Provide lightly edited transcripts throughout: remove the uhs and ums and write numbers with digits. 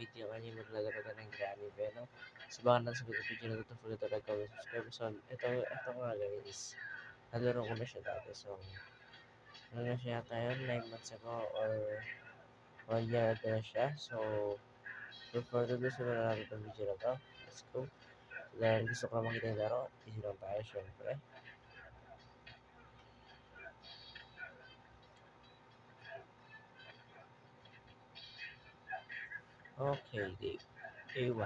video kanya maglalaro na ng Granny Venom. Sabahan lang sa video na ito, don't forget to like, comment, subscribe. So, ito nga guys, nalaro ko na siya dati. So, ano na siya yata yun, 9 months ago or 1 year ago na siya. So, before to do, simulan natin itong video na to. Let's go. Dahil gusto ko makita yung laro, easy lang tayo, syempre. Okay, day 1.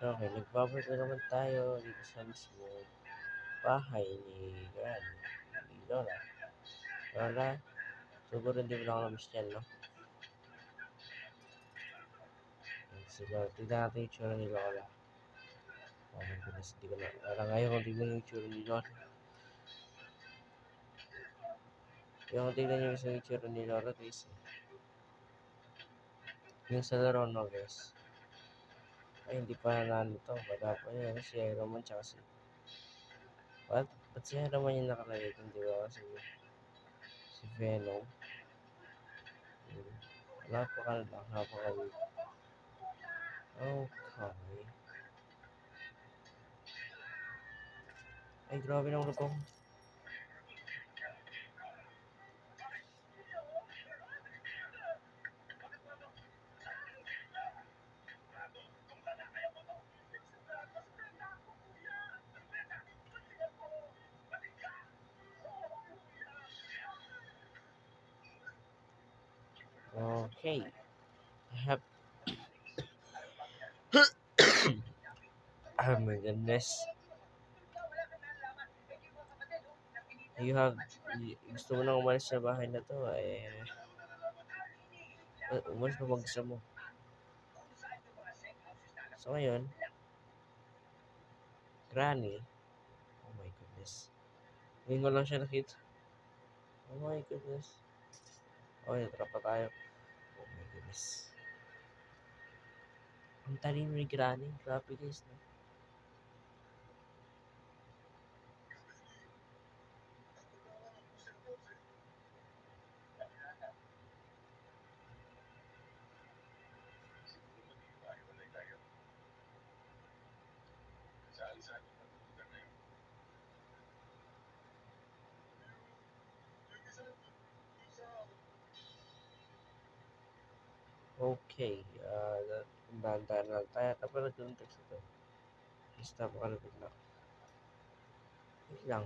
Okay, nagbabalik na naman tayo dito sa mismo bahay ni Granny, ni Lola. Lola, siguro hindi mo lang ako na-miss yan, no? Siguro, tignan natin yung tsura ni Lola. Oh my goodness, hindi ko na. Parang ayaw kong tignan yung tsura ni Lola. Ayaw kong tignan yung isang tsura ni Lola, guys. Yung sa laro, no, guys. Ay, hindi pa na ito. Wala pa yun. Si Iron Man, tsaka si... Ba't si Iron Man yung nakalagay dun, di ba? Kasi si Venom. Napaka-weird. Okay. Ay, grabe naman ito. Okay. I have... oh my goodness. Gusto mo nang umalis sa bahay na to, umalis pa mag-isa mo. So ngayon, Granny, oh my goodness. Ngayon ko lang siya nakita. Oh my goodness. Okay, trap pa tayo. Oh my goodness. Ang talino ni Granny. Grabe guys, no? Okay, dahan-dahan lang tayo. Tapos nagtunong text ito. Basta makalapit lang. Wait lang.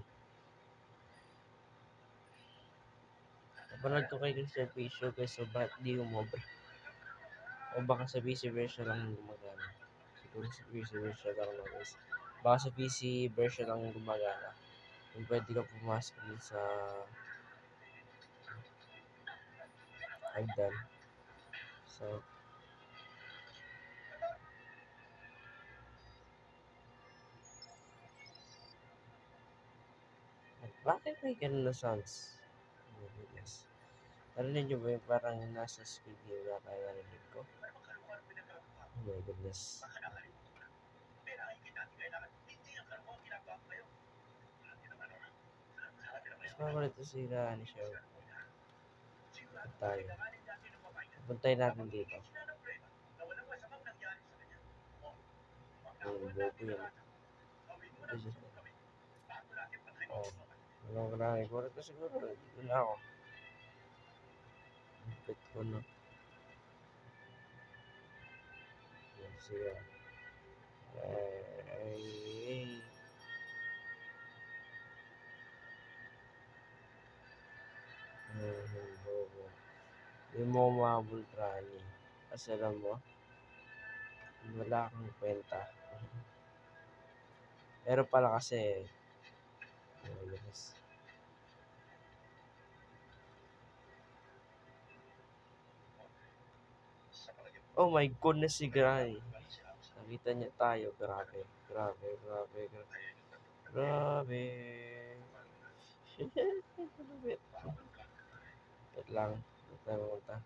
Napanood ko kay Christian Fisher guys, so ba't di umobra? O baka sa PC version lang gumagana. Siguro sa PC version lang na guys. Baka sa PC version lang gumagana. Kung pwede ka pumasok din sa hagdan. So, bakit may ganun na sounds? Oh my goodness. Narinig nyo ba yung parang nasa speed game na tayo narinig ko? Oh my goodness. Mas makulit na sila ni Shew. Tayo. Puntay natin dito. Bobo yun. Oh. Walang marami. Kulit na siguro. Dito na ako. Pit ko na. Yan siya. Ay. Bobo. Hindi mo umabol, Rani. Kasi alam mo, wala kang kwenta. Pero pala kasi, oh my goodness, si Granny. Nakita niya tayo. Grabe. Grabe. Wait lang. Wait lang.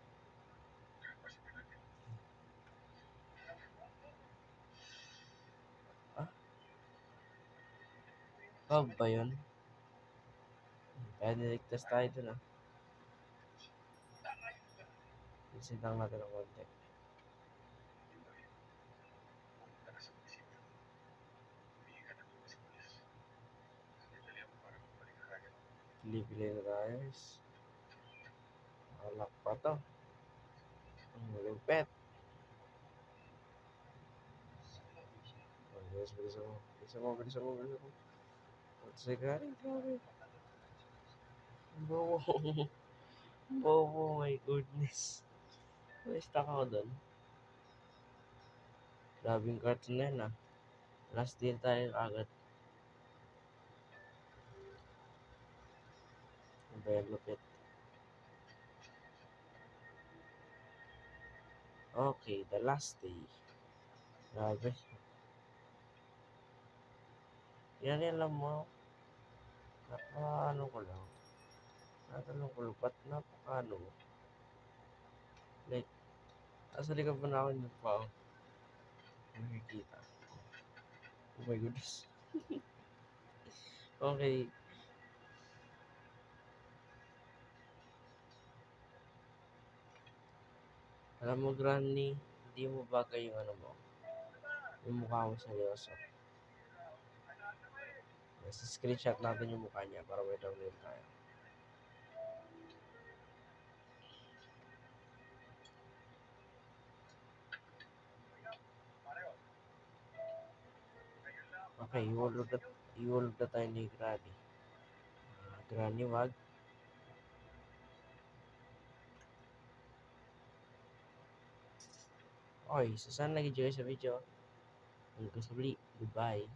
Wag ba yun? Kaya niligtas tayo dun ah. Isin lang natin ng konti. Pili-pili na tayo guys. Alak pa to. Ang lupet. Guys, bilisan mo. Bilisan mo. Kasi galing, grabe. Bobo. Bobo, my goodness. Na-stuck ako dun. Grabing cartoon na yun ah. Last din tayo agad. Ang bayang lupit. Okay, the last day. Grabe. Yan alam mo. Ano ko lang. Natanong ko lang. Ba't napaka like, asa likod pa na ako yung pa ako. Nakikita. Oh my goodness. Okay. Alam mo, Granny, hindi mo bagay yung ano mo. Yung mukha mo seryoso. Yes, screenshot natin yung mukha niya para may download tayo. Okay, iwalog na tayo ni Granny. Granny, wag. Okay, so saan nag-enjoy sa video? Hanggang sa muli. Goodbye.